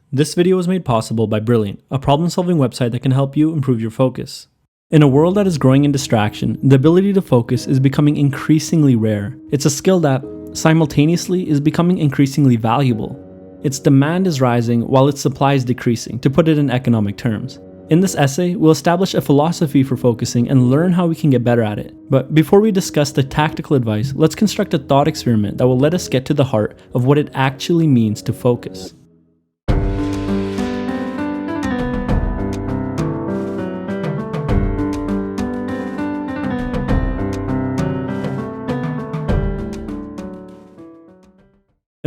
This video was made possible by Brilliant, a problem-solving website that can help you improve your focus. In a world that is growing in distraction, the ability to focus is becoming increasingly rare. It's a skill that, simultaneously, is becoming increasingly valuable. Its demand is rising while its supply is decreasing, to put it in economic terms. In this essay, we'll establish a philosophy for focusing and learn how we can get better at it. But before we discuss the tactical advice, let's construct a thought experiment that will let us get to the heart of what it actually means to focus.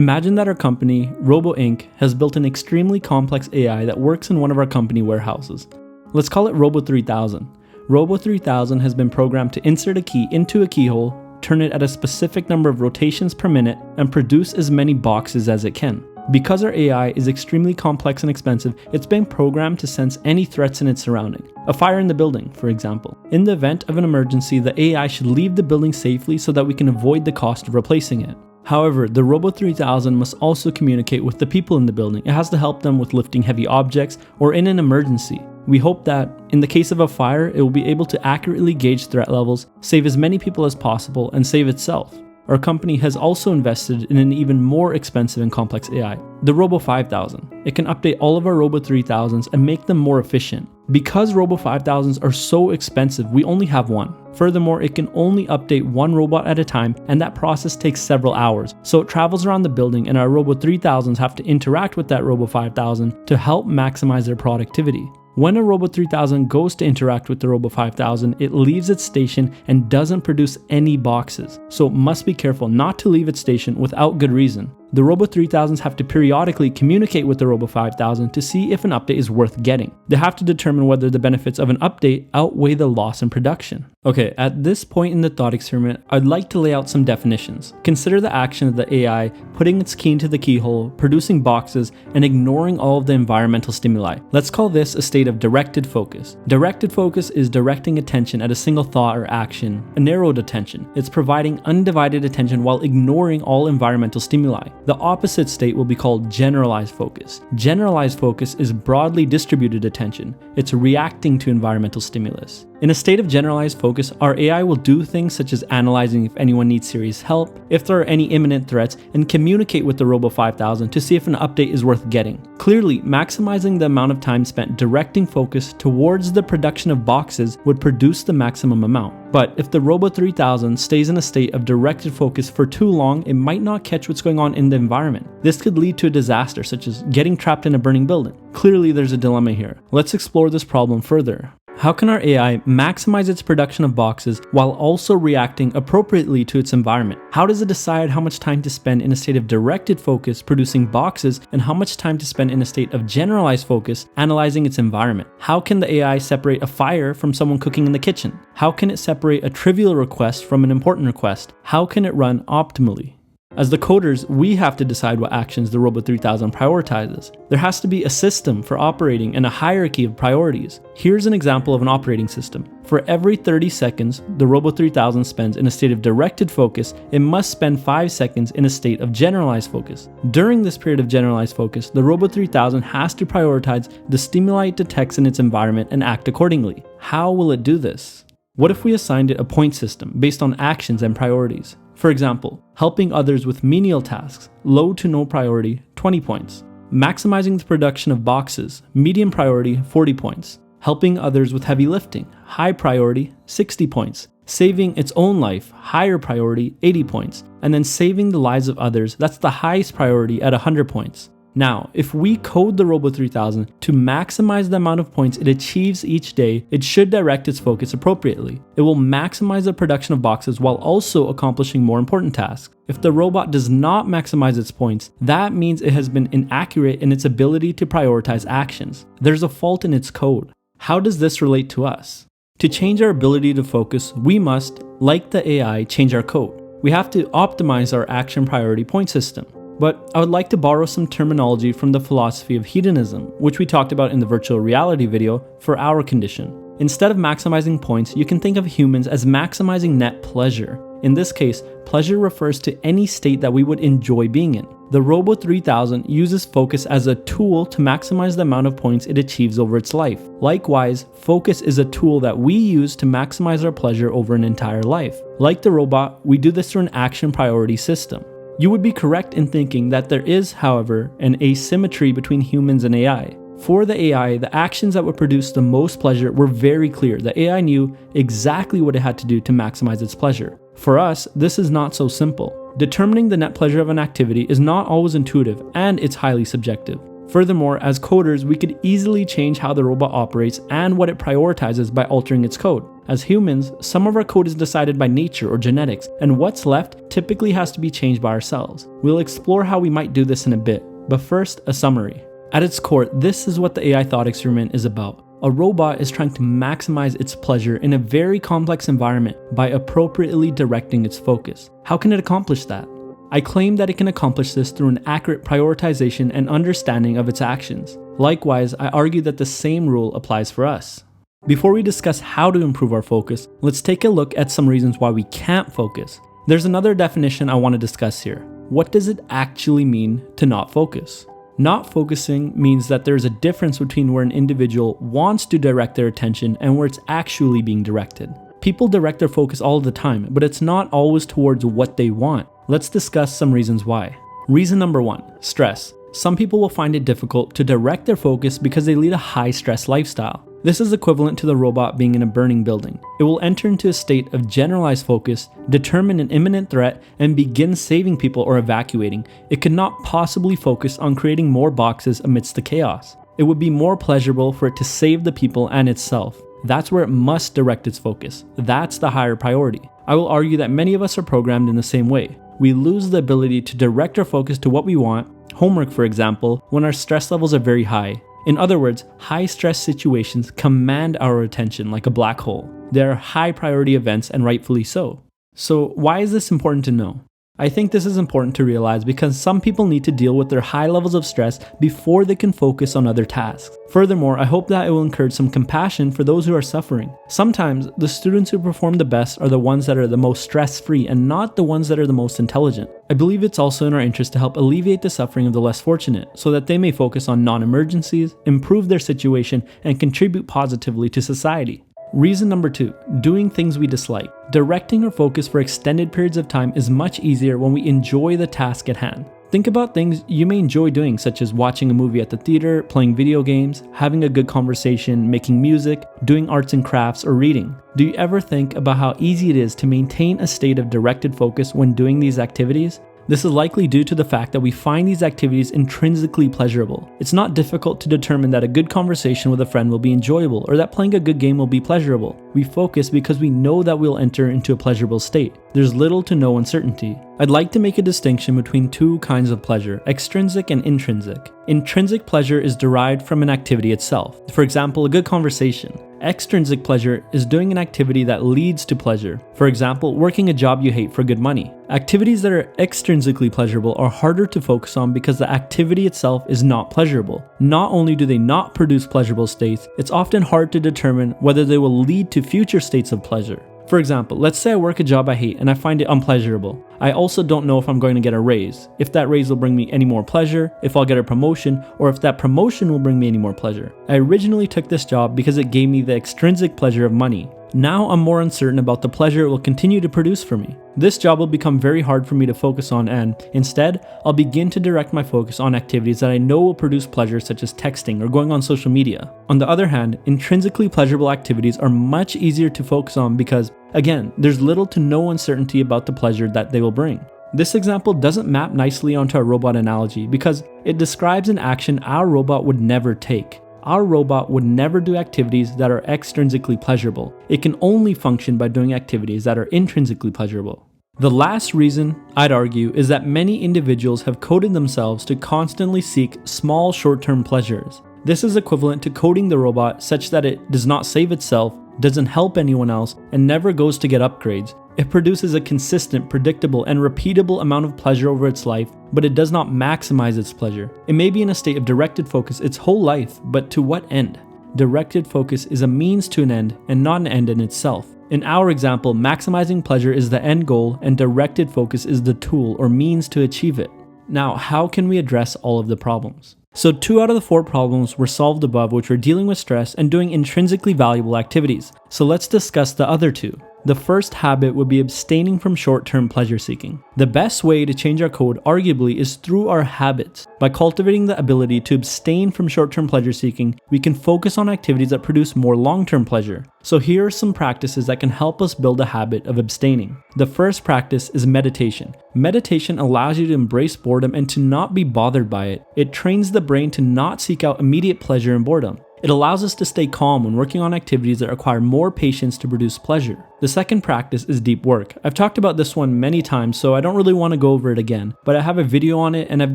Imagine that our company, Robo Inc., has built an extremely complex AI that works in one of our company warehouses. Let's call it Robo 3000. Robo 3000 has been programmed to insert a key into a keyhole, turn it at a specific number of rotations per minute, and produce as many boxes as it can. Because our AI is extremely complex and expensive, it's been programmed to sense any threats in its surrounding. A fire in the building, for example. In the event of an emergency, the AI should leave the building safely so that we can avoid the cost of replacing it. However, the Robo 3000 must also communicate with the people in the building. It has to help them with lifting heavy objects or in an emergency. We hope that, in the case of a fire, it will be able to accurately gauge threat levels, save as many people as possible, and save itself. Our company has also invested in an even more expensive and complex AI, the Robo 5000. It can update all of our Robo 3000s and make them more efficient. Because Robo 5000s are so expensive, we only have one. Furthermore, it can only update one robot at a time, and that process takes several hours. So it travels around the building, and our Robo 3000s have to interact with that Robo 5000 to help maximize their productivity. When a Robo 3000 goes to interact with the Robo 5000, it leaves its station and doesn't produce any boxes, so it must be careful not to leave its station without good reason. The Robo 3000s have to periodically communicate with the Robo 5000 to see if an update is worth getting. They have to determine whether the benefits of an update outweigh the loss in production. Okay, at this point in the thought experiment, I'd like to lay out some definitions. Consider the action of the AI putting its key into the keyhole, producing boxes, and ignoring all of the environmental stimuli. Let's call this a state of directed focus. Directed focus is directing attention at a single thought or action, a narrowed attention. It's providing undivided attention while ignoring all environmental stimuli. The opposite state will be called generalized focus. Generalized focus is broadly distributed attention. It's reacting to environmental stimulus. In a state of generalized focus, our AI will do things such as analyzing if anyone needs serious help, if there are any imminent threats, and communicate with the Robo 5000 to see if an update is worth getting. Clearly, maximizing the amount of time spent directing focus towards the production of boxes would produce the maximum amount. But if the Robo 3000 stays in a state of directed focus for too long, it might not catch what's going on in the environment. This could lead to a disaster, such as getting trapped in a burning building. Clearly, there's a dilemma here. Let's explore this problem further. How can our AI maximize its production of boxes while also reacting appropriately to its environment? How does it decide how much time to spend in a state of directed focus producing boxes and how much time to spend in a state of generalized focus analyzing its environment? How can the AI separate a fire from someone cooking in the kitchen? How can it separate a trivial request from an important request? How can it run optimally? As the coders, we have to decide what actions the Robo 3000 prioritizes. There has to be a system for operating and a hierarchy of priorities. Here's an example of an operating system. For every 30 seconds the Robo 3000 spends in a state of directed focus, it must spend 5 seconds in a state of generalized focus. During this period of generalized focus, the Robo 3000 has to prioritize the stimuli it detects in its environment and act accordingly. How will it do this? What if we assigned it a point system based on actions and priorities? For example, helping others with menial tasks, low to no priority, 20 points. Maximizing the production of boxes, medium priority, 40 points. Helping others with heavy lifting, high priority, 60 points. Saving its own life, higher priority, 80 points. And then saving the lives of others, that's the highest priority at 100 points. Now, if we code the Robo 3000 to maximize the amount of points it achieves each day, it should direct its focus appropriately. It will maximize the production of boxes while also accomplishing more important tasks. If the robot does not maximize its points, that means it has been inaccurate in its ability to prioritize actions. There's a fault in its code. How does this relate to us? To change our ability to focus, we must, like the AI, change our code. We have to optimize our action priority point system. But I would like to borrow some terminology from the philosophy of hedonism, which we talked about in the virtual reality video, for our condition. Instead of maximizing points, you can think of humans as maximizing net pleasure. In this case, pleasure refers to any state that we would enjoy being in. The Robo 3000 uses focus as a tool to maximize the amount of points it achieves over its life. Likewise, focus is a tool that we use to maximize our pleasure over an entire life. Like the robot, we do this through an action priority system. You would be correct in thinking that there is, however, an asymmetry between humans and AI. For the AI, the actions that would produce the most pleasure were very clear. The AI knew exactly what it had to do to maximize its pleasure. For us, this is not so simple. Determining the net pleasure of an activity is not always intuitive, and it's highly subjective. Furthermore, as coders, we could easily change how the robot operates and what it prioritizes by altering its code. As humans, some of our code is decided by nature or genetics, and what's left typically has to be changed by ourselves. We'll explore how we might do this in a bit, but first, a summary. At its core, this is what the AI thought experiment is about. A robot is trying to maximize its pleasure in a very complex environment by appropriately directing its focus. How can it accomplish that? I claim that it can accomplish this through an accurate prioritization and understanding of its actions. Likewise, I argue that the same rule applies for us. Before we discuss how to improve our focus, let's take a look at some reasons why we can't focus. There's another definition I want to discuss here. What does it actually mean to not focus? Not focusing means that there's a difference between where an individual wants to direct their attention and where it's actually being directed. People direct their focus all the time, but it's not always towards what they want. Let's discuss some reasons why. Reason number 1, stress. Some people will find it difficult to direct their focus because they lead a high stress lifestyle. This is equivalent to the robot being in a burning building. It will enter into a state of generalized focus, determine an imminent threat, and begin saving people or evacuating. It could not possibly focus on creating more boxes amidst the chaos. It would be more pleasurable for it to save the people and itself. That's where it must direct its focus. That's the higher priority. I will argue that many of us are programmed in the same way. We lose the ability to direct our focus to what we want, homework for example, when our stress levels are very high. In other words, high stress situations command our attention like a black hole. They are high priority events and rightfully so. So why is this important to know? I think this is important to realize because some people need to deal with their high levels of stress before they can focus on other tasks. Furthermore, I hope that it will encourage some compassion for those who are suffering. Sometimes, the students who perform the best are the ones that are the most stress-free and not the ones that are the most intelligent. I believe it's also in our interest to help alleviate the suffering of the less fortunate so that they may focus on non-emergencies, improve their situation, and contribute positively to society. Reason number 2, doing things we dislike. Directing our focus for extended periods of time is much easier when we enjoy the task at hand. Think about things you may enjoy doing, such as watching a movie at the theater, playing video games, having a good conversation, making music, doing arts and crafts, or reading. Do you ever think about how easy it is to maintain a state of directed focus when doing these activities? This is likely due to the fact that we find these activities intrinsically pleasurable. It's not difficult to determine that a good conversation with a friend will be enjoyable or that playing a good game will be pleasurable. We focus because we know that we'll enter into a pleasurable state. There's little to no uncertainty. I'd like to make a distinction between two kinds of pleasure, extrinsic and intrinsic. Intrinsic pleasure is derived from an activity itself. For example, a good conversation. Extrinsic pleasure is doing an activity that leads to pleasure. For example, working a job you hate for good money. Activities that are extrinsically pleasurable are harder to focus on because the activity itself is not pleasurable. Not only do they not produce pleasurable states, it's often hard to determine whether they will lead to future states of pleasure. For example, let's say I work a job I hate and I find it unpleasurable. I also don't know if I'm going to get a raise, if that raise will bring me any more pleasure, if I'll get a promotion, or if that promotion will bring me any more pleasure. I originally took this job because it gave me the extrinsic pleasure of money. Now I'm more uncertain about the pleasure it will continue to produce for me. This job will become very hard for me to focus on and, instead, I'll begin to direct my focus on activities that I know will produce pleasure such as texting or going on social media. On the other hand, intrinsically pleasurable activities are much easier to focus on because, again, there's little to no uncertainty about the pleasure that they will bring. This example doesn't map nicely onto a robot analogy because it describes an action our robot would never take. Our robot would never do activities that are extrinsically pleasurable. It can only function by doing activities that are intrinsically pleasurable. The last reason, I'd argue, is that many individuals have coded themselves to constantly seek small short-term pleasures. This is equivalent to coding the robot such that it does not save itself, doesn't help anyone else, and never goes to get upgrades. It produces a consistent, predictable, and repeatable amount of pleasure over its life, but it does not maximize its pleasure. It may be in a state of directed focus its whole life, but to what end? Directed focus is a means to an end and not an end in itself. In our example, maximizing pleasure is the end goal and directed focus is the tool or means to achieve it. Now, how can we address all of the problems? So 2 out of the 4 problems were solved above, which were dealing with stress and doing intrinsically valuable activities. So let's discuss the other 2. The first habit would be abstaining from short-term pleasure seeking. The best way to change our code arguably is through our habits. By cultivating the ability to abstain from short-term pleasure seeking, we can focus on activities that produce more long-term pleasure. So here are some practices that can help us build a habit of abstaining. The first practice is meditation. Meditation allows you to embrace boredom and to not be bothered by it. It trains the brain to not seek out immediate pleasure in boredom. It allows us to stay calm when working on activities that require more patience to produce pleasure. The second practice is deep work. I've talked about this one many times, so I don't really want to go over it again, but I have a video on it and I've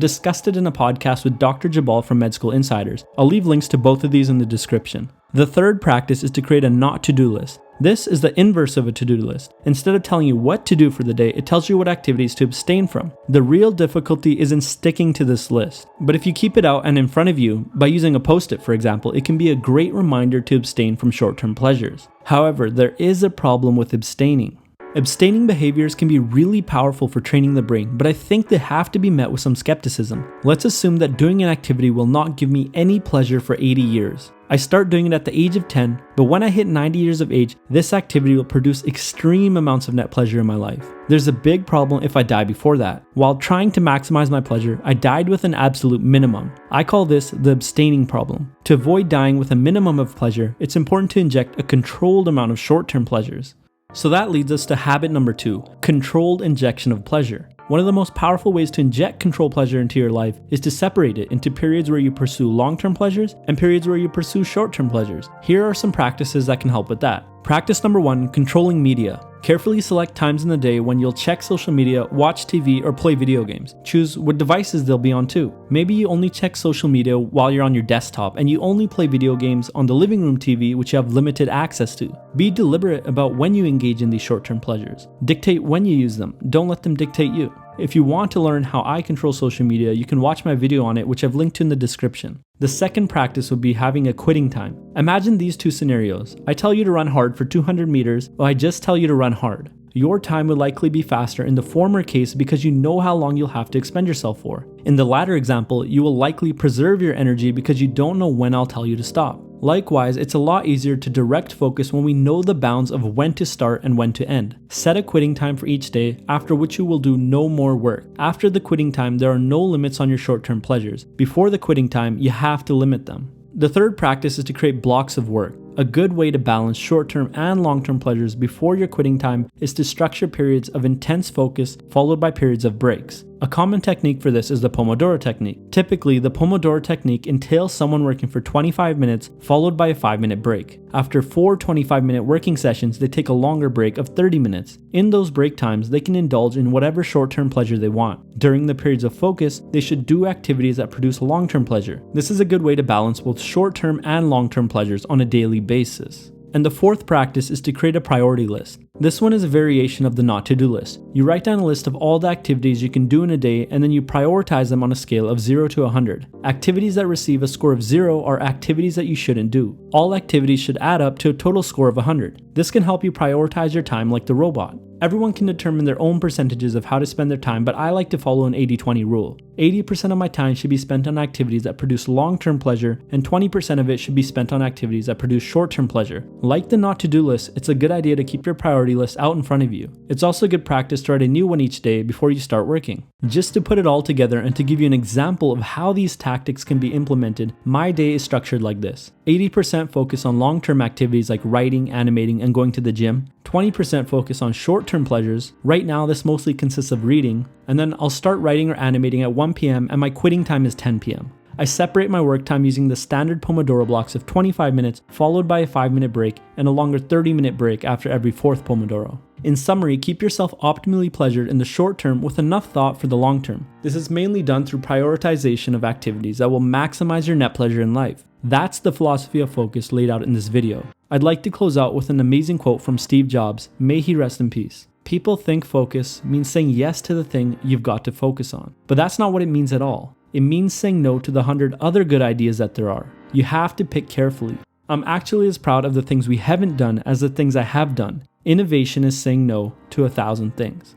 discussed it in a podcast with Dr. Jabal from Med School Insiders. I'll leave links to both of these in the description. The third practice is to create a not to-do list. This is the inverse of a to-do list. Instead of telling you what to do for the day, it tells you what activities to abstain from. The real difficulty is in sticking to this list. But if you keep it out and in front of you, by using a post-it for example, it can be a great reminder to abstain from short-term pleasures. However, there is a problem with abstaining. Abstaining behaviors can be really powerful for training the brain, but I think they have to be met with some skepticism. Let's assume that doing an activity will not give me any pleasure for 80 years. I start doing it at the age of 10, but when I hit 90 years of age, this activity will produce extreme amounts of net pleasure in my life. There's a big problem if I die before that. While trying to maximize my pleasure, I died with an absolute minimum. I call this the abstaining problem. To avoid dying with a minimum of pleasure, it's important to inject a controlled amount of short-term pleasures. So that leads us to habit number 2, controlled injection of pleasure. One of the most powerful ways to inject controlled pleasure into your life is to separate it into periods where you pursue long-term pleasures and periods where you pursue short-term pleasures. Here are some practices that can help with that. Practice number 1, controlling media. Carefully select times in the day when you'll check social media, watch TV, or play video games. Choose what devices they'll be on too. Maybe you only check social media while you're on your desktop and you only play video games on the living room TV, which you have limited access to. Be deliberate about when you engage in these short-term pleasures. Dictate when you use them. Don't let them dictate you. If you want to learn how I control social media, you can watch my video on it, which I've linked to in the description. The second practice would be having a quitting time. Imagine these 2 scenarios. I tell you to run hard for 200 meters, or I just tell you to run hard. Your time would likely be faster in the former case because you know how long you'll have to expend yourself for. In the latter example, you will likely preserve your energy because you don't know when I'll tell you to stop. Likewise, it's a lot easier to direct focus when we know the bounds of when to start and when to end. Set a quitting time for each day, after which you will do no more work. After the quitting time, there are no limits on your short-term pleasures. Before the quitting time, you have to limit them. The third practice is to create blocks of work. A good way to balance short-term and long-term pleasures before your quitting time is to structure periods of intense focus followed by periods of breaks. A common technique for this is the POMODORO technique. Typically, the POMODORO technique entails someone working for 25 minutes followed by a 5-minute break. After 4 25-minute working sessions, they take a longer break of 30 minutes. In those break times, they can indulge in whatever short-term pleasure they want. During the periods of focus, they should do activities that produce long-term pleasure. This is a good way to balance both short-term and long-term pleasures on a daily basis. And the fourth practice is to create a priority list. This one is a variation of the not to-do list. You write down a list of all the activities you can do in a day and then you prioritize them on a scale of 0 to 100. Activities that receive a score of 0 are activities that you shouldn't do. All activities should add up to a total score of 100. This can help you prioritize your time like the robot. Everyone can determine their own percentages of how to spend their time, but I like to follow an 80-20 rule. 80% of my time should be spent on activities that produce long-term pleasure, and 20% of it should be spent on activities that produce short-term pleasure. Like the not-to-do list, it's a good idea to keep your priority list out in front of you. It's also good practice to write a new one each day before you start working. Just to put it all together and to give you an example of how these tactics can be implemented, my day is structured like this. 80% focus on long-term activities like writing, animating, and going to the gym. 20% focus on short-term pleasures. Right now, this mostly consists of reading, and then I'll start writing or animating at 1 p.m. and my quitting time is 10 p.m. I separate my work time using the standard Pomodoro blocks of 25 minutes, followed by a 5-minute break and a longer 30-minute break after every 4th Pomodoro. In summary, keep yourself optimally pleasured in the short term with enough thought for the long term. This is mainly done through prioritization of activities that will maximize your net pleasure in life. That's the philosophy of focus laid out in this video. I'd like to close out with an amazing quote from Steve Jobs, may he rest in peace. People think focus means saying yes to the thing you've got to focus on. But that's not what it means at all. It means saying no to the 100 other good ideas that there are. You have to pick carefully. I'm actually as proud of the things we haven't done as the things I have done. Innovation is saying no to 1,000 things.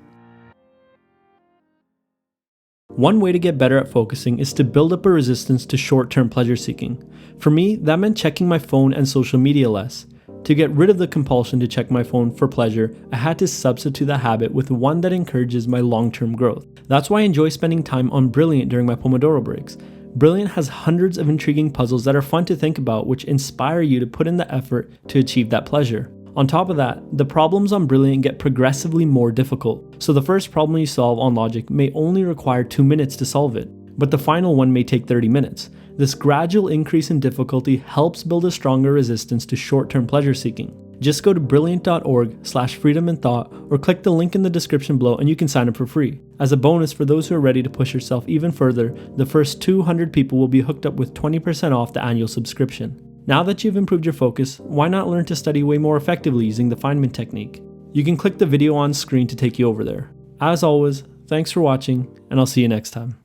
One way to get better at focusing is to build up a resistance to short-term pleasure seeking. For me, that meant checking my phone and social media less. To get rid of the compulsion to check my phone for pleasure, I had to substitute that habit with one that encourages my long-term growth. That's why I enjoy spending time on Brilliant during my Pomodoro breaks. Brilliant has hundreds of intriguing puzzles that are fun to think about, which inspire you to put in the effort to achieve that pleasure. On top of that, the problems on Brilliant get progressively more difficult. So the first problem you solve on Logic may only require 2 minutes to solve it, but the final one may take 30 minutes. This gradual increase in difficulty helps build a stronger resistance to short-term pleasure seeking. Just go to brilliant.org/freedominthought or click the link in the description below and you can sign up for free. As a bonus for those who are ready to push yourself even further, the first 200 people will be hooked up with 20% off the annual subscription. Now that you've improved your focus, why not learn to study way more effectively using the Feynman technique? You can click the video on screen to take you over there. As always, thanks for watching, and I'll see you next time.